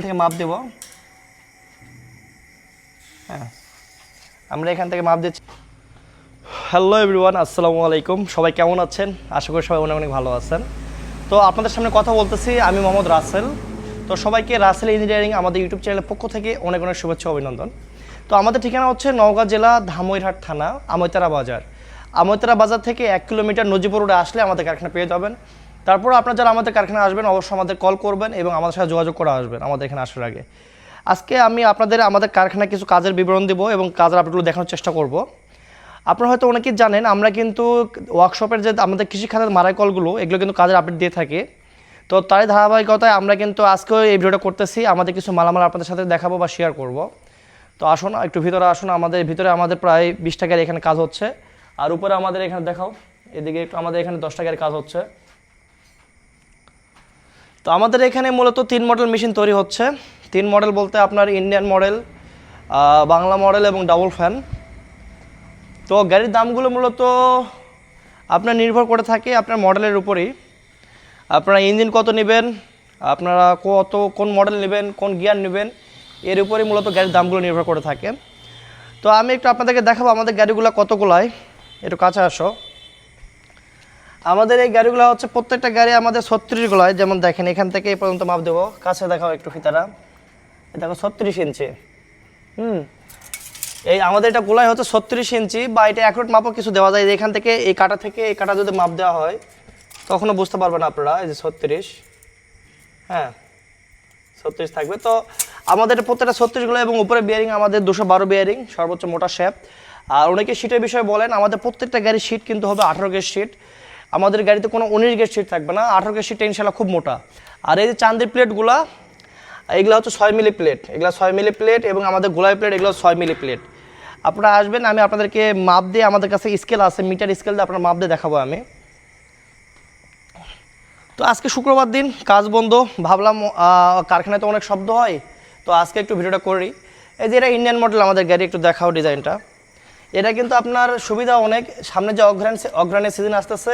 থেকে মাপ দেব। হ্যাঁ, আমরা এখান থেকে মাপ দিচ্ছি। হ্যালো এভরিওয়ান, আসসালামু আলাইকুম। সবাই কেমন আছেন? আশা করি সবাই অনেক অনেক ভালো আছেন। তো আপনাদের সামনে কথা বলতেছি আমি মোহাম্মদ রাসেল। তো সবাইকে রাসেল ইঞ্জিনিয়ারিং আমাদের ইউটিউব চ্যানেলের পক্ষ থেকে অনেক অনেক শুভেচ্ছা অভিনন্দন। তো আমাদের ঠিকানা হচ্ছে নওগাঁ জেলা ধামইরহাট থানা আমইতারা বাজার। আমইতারা বাজার থেকে 1 কিলোমিটার নজিপুর রোডে আসলে আমাদের কারখানা পেয়ে যাবেন। তারপর আপনারা যারা আমাদের কারখানা আসবেন অবশ্যই আমাদের কল করবেন এবং আমাদের সাথে যোগাযোগ করে আসবেন আমাদের এখানে আসার আগে। আজকে আমি আপনাদের আমাদের কারখানায় কিছু কাজের বিবরণ দেবো এবং কাজের আপডেটগুলো দেখানোর চেষ্টা করব। আপনারা হয়তো অনেকেই জানেন আমরা কিন্তু ওয়ার্কশপের যে আমাদের কৃষি খাতের মারাই কলগুলো এগুলো কিন্তু কাজের আপডেট দিয়ে থাকে। তো তারই ধারাবাহিকতায় আমরা কিন্তু আজকেও এই ভিডিওটা করতেছি, আমাদের কিছু মালামাল আপনাদের সাথে দেখাবো বা শেয়ার করব। তো আসুন একটু ভিতরে আসুন, আমাদের ভিতরে আমাদের প্রায় 20 টাকার এখানে কাজ হচ্ছে। আর উপরে আমাদের এখানে দেখাও, এদিকে একটু আমাদের এখানে 10 টাকার কাজ হচ্ছে। তো আমাদের এখানে মূলত 3 মডেল মেশিন তৈরি হচ্ছে। 3 মডেল বলতে আপনার ইন্ডিয়ান মডেল, বাংলা মডেল এবং ডাবল ফ্যান। তো গাড়ির দামগুলো মূলত আপনার নির্ভর করে থাকে আপনার মডেলের উপরেই। আপনারা ইঞ্জিন কত নেবেন, আপনারা কোন মডেল নেবেন, কোন গিয়ার নেবেন, এর উপরেই মূলত গাড়ির দামগুলো নির্ভর করে থাকে। তো আমি একটু আপনাদেরকে দেখাবো আমাদের গাড়িগুলো কতগুলাই। একটু কাছে আসো। আমাদের এই গাড়িগুলো হচ্ছে প্রত্যেকটা গাড়ি আমাদের 36 গোলায়। যেমন দেখেন এখান থেকে এই পর্যন্ত মাপ দেবো, কাছে দেখাও একটু ফিতারা। দেখো 36 ইঞ্চি। এই আমাদের এটা গোলায় হচ্ছে 36 ইঞ্চি, বা এটা অ্যাকুরেট মাপও কিছু দেওয়া যায়। এখান থেকে এই কাটা থেকে এই কাটা যদি মাপ দেওয়া হয় তখনও বুঝতে পারবেন আপনারা। এই যে 36, হ্যাঁ 36 থাকবে। তো আমাদের প্রত্যেকটা 36 গোলা এবং উপরে বিয়ারিং আমাদের 212 বিয়ারিং, সর্বোচ্চ মোটা শেপ। আর অনেকে সিটের বিষয়ে বলেন, আমাদের প্রত্যেকটা গাড়ির সিট কিন্তু হবে 18 গেজ সিট। আমাদের গাড়িতে কোনো 19 গেজ সিট থাকবে না, 18 গেজ সিটটা ইনশাল্লাহ খুব মোটা। আর এই যে চান্দির প্লেটগুলা, এগুলো হচ্ছে 6 মিলি প্লেট, এগুলো 6 মিলি প্লেট এবং আমাদের গোলায় প্লেট এগুলো 6 মিলি প্লেট। আপনারা আসবেন, আমি আপনাদেরকে মাপ দিয়ে, আমাদের কাছে স্কেল আছে, মিটার স্কেল দিয়ে আপনার মাপ দিয়ে দেখাবো আমি। তো আজকে শুক্রবার দিন, কাজ বন্ধ, ভাবলাম কারখানায় তো অনেক শব্দ হয়, তো আজকে একটু ভিডিওটা করি। এই যে এটা ইন্ডিয়ান মডেল আমাদের গাড়ি, একটু দেখাও ডিজাইনটা। এটা কিন্তু আপনার সুবিধা অনেক, সামনে যে অগ্রাণের সিজন আসতেছে,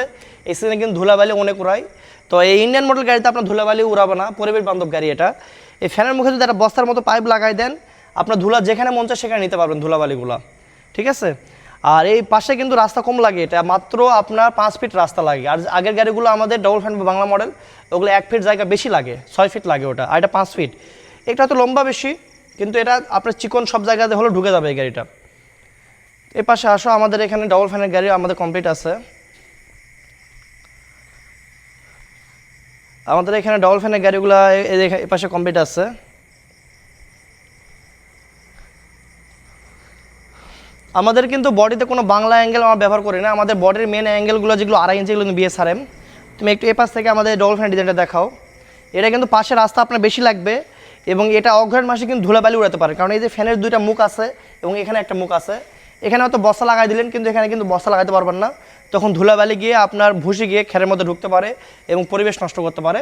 এই সিজনে কিন্তু ধুলাবালি অনেক উড়ায়। তো এই ইন্ডিয়ান মডেল গাড়িতে আপনার ধুলাবালি উড়াবে না, পরিবেশ বান্ধব গাড়ি এটা। এই ফ্যানের মুখে যদি একটা বস্তার মতো পাইপ লাগাই দেন, আপনার ধুলা যেখানে মন চায় সেখানে নিতে পারবেন ধুলাবালিগুলা, ঠিক আছে। আর এই পাশে কিন্তু রাস্তা কম লাগে, এটা মাত্র আপনার 5 ফিট রাস্তা লাগে। আর আগের গাড়িগুলো আমাদের ডবল ফ্যান বা বাংলা মডেল, ওগুলো 1 ফিট জায়গা বেশি লাগে, 6 ফিট লাগে ওটা, আর এটা 5 ফিট। এটা তো লম্বা বেশি, কিন্তু এটা আপনার চিকন সব জায়গাতে হলে ঢুকে যাবে এই গাড়িটা। এই পাশে আসো, আমাদের এখানে ডবল ফ্যানের গাড়ি আমাদের কমপ্লিট আছে। আমাদের এখানে ডবল ফ্যানের গাড়িগুলো এই পাশে কমপ্লিট আছে। আমাদের কিন্তু বডিতে কোনো বাংলা অ্যাঙ্গেল আমরা ব্যবহার করি না, আমাদের বডির মেন অ্যাঙ্গেলগুলো যেগুলো 2.5 ইঞ্চি, এগুলো বিএসআরএম। তুমি একটু এই পাশ থেকে আমাদের ডবল ফ্যানের ডিজাইনটা দেখাও। এটা কিন্তু পাশে রাস্তা আপনার বেশি লাগবে, এবং এটা অগ্রহণ মাসে কিন্তু ধুলাবালি উড়াতে পারে, কারণ এই যে ফ্যানের 2টা মুখ আছে এবং এখানে একটা মুখ আছে। এখানে হয়তো বস্তা লাগাই দিলেন, কিন্তু এখানে কিন্তু বস্তা লাগাতে পারবেন না, তখন ধুলাবালি গিয়ে আপনার ভুসি গিয়ে খেরের মধ্যে ঢুকতে পারে এবং পরিবেশ নষ্ট করতে পারে।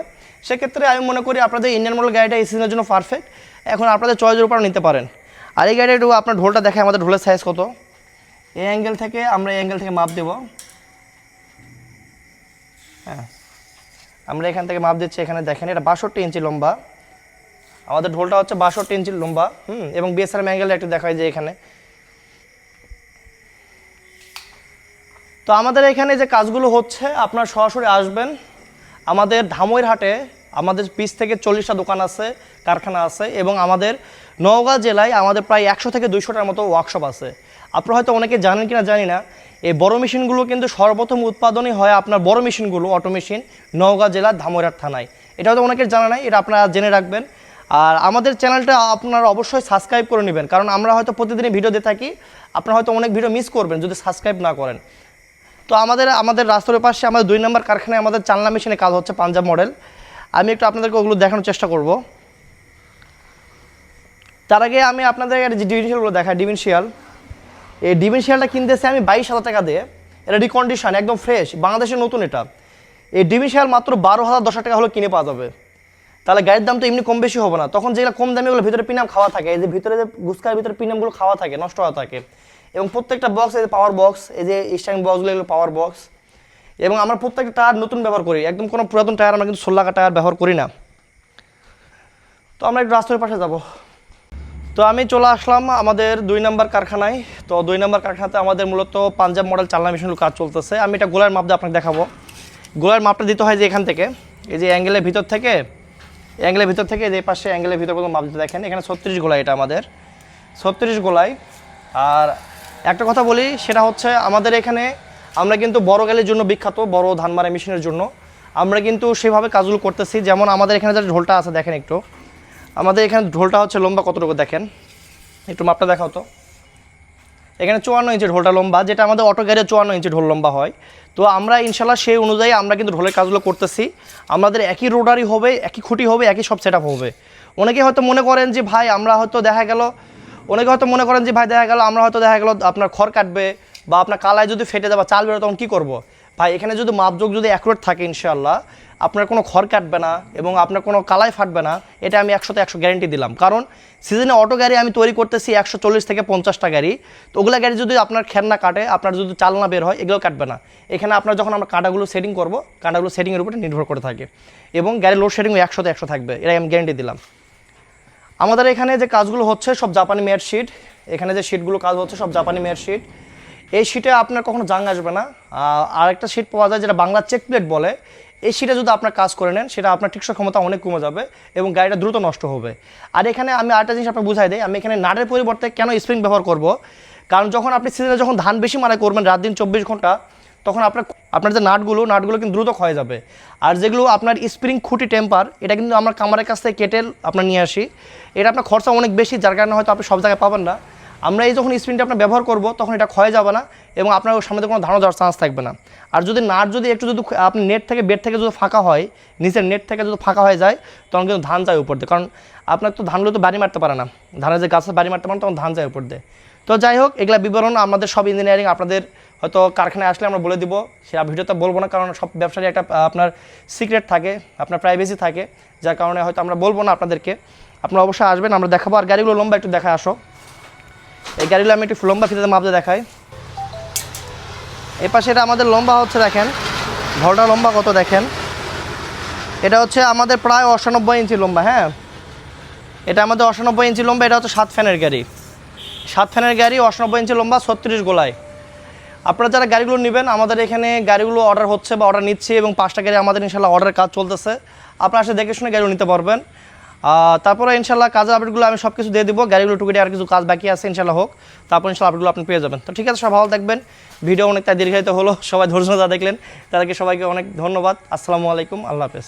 সেক্ষেত্রে আমি মনে করি আপনাদের ইন্ডিয়ান মডেল গাড়িটা এই সিজনের জন্য পারফেক্ট। এখন আপনাদের চয়েসের উপর নিতে পারেন। আর এই গাড়িটা একটু আপনার ঢোলটা দেখে, আমাদের ঢোলের সাইজ কত। এই অ্যাঙ্গেল থেকে আমরা এই অ্যাঙ্গেল থেকে মাপ দেব। হ্যাঁ, আমরা এখান থেকে মাপ দিচ্ছি। এখানে দেখেন এটা 62 ইঞ্চি লম্বা, আমাদের ঢোলটা হচ্ছে 62 ইঞ্চি লম্বা। এবং বিএসআরএম অ্যাঙ্গেলটা একটু দেখায় যে এখানে। তো আমাদের এখানে যে কাজগুলো হচ্ছে, আপনার সরাসরি আসবেন আমাদের ধামইরহাটে। আমাদের 20 থেকে 40টা দোকান আছে, কারখানা আছে, এবং আমাদের নওগাঁ জেলায় আমাদের প্রায় 100 থেকে 200টার মতো ওয়ার্কশপ আছে। আপনারা হয়তো অনেকে জানেন কিনা জানি না, এই বড় মেশিনগুলো কিন্তু সর্বপ্রথম উৎপাদনই হয় আপনার বড় মেশিনগুলো, অটো মেশিন, নওগাঁ জেলার ধামইরহাট থানায়। এটা হয়তো অনেকের জানা নাই, এটা আপনারা জেনে রাখবেন। আর আমাদের চ্যানেলটা আপনারা অবশ্যই সাবস্ক্রাইব করে নেবেন, কারণ আমরা হয়তো প্রতিদিনই ভিডিও দিয়ে থাকি, আপনারা হয়তো অনেক ভিডিও মিস করবেন যদি সাবস্ক্রাইব না করেন। তো আমাদের রাস্তার পাশে আমাদের 2 নম্বর কারখানায় আমাদের চালনা মেশিনে কাজ হচ্ছে, পাঞ্জাব মডেল। আমি একটু আপনাদেরকে ওগুলো দেখানোর চেষ্টা করব। তার আগে আমি আপনাদের যে ডিভিনশিয়ালগুলো দেখাই, ডিভিনশিয়াল। এই ডিভিনশিয়ালটা কিনতেছি আমি 22,000 টাকা দিয়ে। এটা রিকন্ডিশন, একদম ফ্রেশ, বাংলাদেশের নতুন এটা। এই ডিভিনশিয়াল মাত্র 12,000 টাকা হলে কিনে পাওয়া যাবে। তাহলে গাড়ির দাম তো এমনি কম বেশি হবে না। তখন যেগুলো কম দামি, ওগুলো ভিতরে পিনাম খাওয়া থাকে, এই যে ভিতরে যে গুস্কার ভিতরে পিনামগুলো খাওয়া থাকে, নষ্ট হওয়া থাকে। এবং প্রত্যেকটা বক্স, এই যে পাওয়ার বক্স, এই যে স্ট্যান্ড বক্সগুলো, এগুলো পাওয়ার বক্স। এবং আমরা প্রত্যেকটা টায়ার নতুন ব্যবহার করি, একদম কোনো পুরাতন টায়ার আমরা কিন্তু 16 টায়ার ব্যবহার করি না। তো আমরা একটু রাস্তার পাশে যাব। তো আমি চলে আসলাম আমাদের 2 নম্বর কারখানায়। তো 2 নম্বর কারখানাতে আমাদের মূলত পাঞ্জাব মডেল চালনা মেশিনের কাজ চলতেছে। আমি এটা গোলার মাপ দিয়ে আপনাকে দেখাবো। গোলার মাপটা দিতে হয় যে এখান থেকে, এই যে অ্যাঙ্গেলের ভিতর থেকে যে পাশে অ্যাঙ্গেলের ভিতর পর্যন্ত মাপ দিতে দেখেন, এখানে 36 গোলাই, এটা আমাদের 36 গোলাই। আর একটা কথা বলি, সেটা হচ্ছে আমাদের এখানে আমরা কিন্তু বড় গালির জন্য বিখ্যাত, বড় ধান মারা মেশিনের জন্য আমরা কিন্তু সেভাবে কাজগুলো করতেছি। যেমন আমাদের এখানে যে ঢোলটা আছে দেখেন একটু, আমাদের এখানে ঢোলটা হচ্ছে লম্বা কতটুকু দেখেন, একটু মাপটা দেখাও তো। এখানে 54 ইঞ্চি ঢোলটা লম্বা, যেটা আমাদের অটো গাড়ি 54 ইঞ্চি ঢোল লম্বা হয়। তো আমরা ইনশাল্লাহ সেই অনুযায়ী আমরা কিন্তু ঢোলের কাজগুলো করতেছি। আমাদের একই রোডারি হবে, একই খুঁটি হবে, একই সব সেট আপ হবে। অনেকে হয়তো মনে করেন যে ভাই আমরা হয়তো দেখা গেল আমরা হয়তো আপনার খড় কাটবে বা আপনার কালায় যদি ফেটে যাবে, চাল বেরো, তখন কী করবো? ভাই এখানে যদি মাপযোগ যদি অ্যাকুরেট থাকে ইনশাআল্লাহ আপনার কোনো খড় কাটবে না এবং আপনার কোনো কালাই ফাটবে না, এটা আমি 100তে 100 গ্যারেন্টি দিলাম। কারণ সিজনে অটো গাড়ি আমি তৈরি করতেছি 140 থেকে 50টা গাড়ি। তো ওগুলো গাড়ি যদি আপনার খের না কাটে, আপনার যদি চাল না বের হয়, এগুলো কাটবে না। এখানে আপনার যখন আমরা কাঁটাগুলো সেটিং করবো, কাঁটাগুলো সেটিংয়ের উপরে নির্ভর করে থাকে এবং গাড়ির লোড শেডিংও 100তে 100 থাকবে, এটাই আমি গ্যারেন্টি দিলাম। আমাদের এখানে যে কাজগুলো হচ্ছে সব জাপানি মেড শিট, এখানে যে শিটগুলো কাজ হচ্ছে সব জাপানি মেড শিট। এই শিটে আপনার কখনো জাং আসবে না। আর একটা শিট পাওয়া যায় যেটা বাংলা চেক প্লেট বলে, এই শিটে যদি আপনার কাজ করে নেন, সেটা আপনার টিকসই ক্ষমতা অনেক কমে যাবে এবং গাড়িটা দ্রুত নষ্ট হবে। আর এখানে আমি আরেকটা জিনিস আপনাকে বুঝাই দিই, আমি এখানে নাটের পরিবর্তে কেন স্প্রিং ব্যবহার করব, কারণ যখন আপনি সিজনে যখন ধান বেশি মারাই করবেন রাত দিন 24 ঘন্টা, তখন আপনার যে নাটগুলো কিন্তু দ্রুত ক্ষয়ে যাবে। আর যেগুলো আপনার স্প্রিং খুঁটি টেম্পার, এটা কিন্তু আমরা কামারের কাছ থেকে কেটে আপনার নিয়ে আসি। এটা আপনার খরচা অনেক বেশি, যার কারণে হয়তো আপনি সব জায়গায় পাবেন না। আমরা এই যখন স্প্রিংটা আপনার ব্যবহার করব, তখন এটা ক্ষয় যাবে না এবং আপনার ওর সামনে কোনো ধারণা যাওয়ার চান্স থাকবে না। আর যদি নাট যদি একটু যদি আপনি নেট থেকে বেড থেকে যদি ফাঁকা হয়, নিচের নেট থেকে যদি ফাঁকা হয়ে যায়, তখন কিন্তু ধান যায় উপর দিয়ে। কারণ আপনার তো ধানগুলো তো বাড়ি মারতে পারে না, ধানের যে গাছে বাড়ি মারতে পারেন, তখন ধান যায় উপর দিয়ে। তো যাই হোক, এগুলা বিবরণ আমাদের সব ইঞ্জিনিয়ারিং আপনাদের হয়তো কারখানায় আসলে আমরা বলে দিব, সেটা ভিডিওতে বলবো না, কারণ সব ব্যবসারই একটা আপনার সিক্রেট থাকে, আপনার প্রাইভেসি থাকে, যার কারণে হয়তো আমরা বলবো না আপনাদেরকে। আপনারা অবশ্যই আসবেন, আমরা দেখাবো। আর গাড়িগুলো লম্বা একটু দেখায় আসো। এই গাড়িগুলো আমি একটু লম্বা ফিতে মাপতে দেখাই। এই পাশে এটা আমাদের লম্বা হচ্ছে, দেখেন ঢলটা লম্বা কত দেখেন, এটা হচ্ছে আমাদের প্রায় 98 ইঞ্চি লম্বা। হ্যাঁ, এটা আমাদের 98 ইঞ্চি লম্বা। এটা হচ্ছে 7 ফ্যানের গাড়ি, 7 ফ্যানের গাড়ি, 98 ইঞ্চি লম্বা, 36 গোলায়। আপনারা যারা গাড়িগুলো নেবেন, আমাদের এখানে গাড়িগুলো অর্ডার হচ্ছে বা অর্ডার নিচ্ছি এবং 5টা গাড়ি আমাদের ইনশাল্লাহ অর্ডারের কাজ চলতেছে। আপনারা এসে দেখে শুনে গাড়িগুলো নিতে পারবেন। তারপরে ইনশাল্লাহ কাজের আপডেটগুলো আমি সব কিছু দিয়ে দিব। গাড়িগুলো টুকিটে আর কিছু কাজ বাকি আছে ইনশাল্লাহ হোক, তারপর ইনশাল্লাহ আপডেটগুলো আপনি পেয়ে যাবেন। তো ঠিক আছে, সব ভালো থাকবেন। ভিডিও অনেকটা দীর্ঘায়িত হলো, সবাই ধৈর্য ধরে দেখলেন, তাদেরকে সবাইকে অনেক ধন্যবাদ। আসসালামু আলাইকুম, আল্লাহ হাফেজ।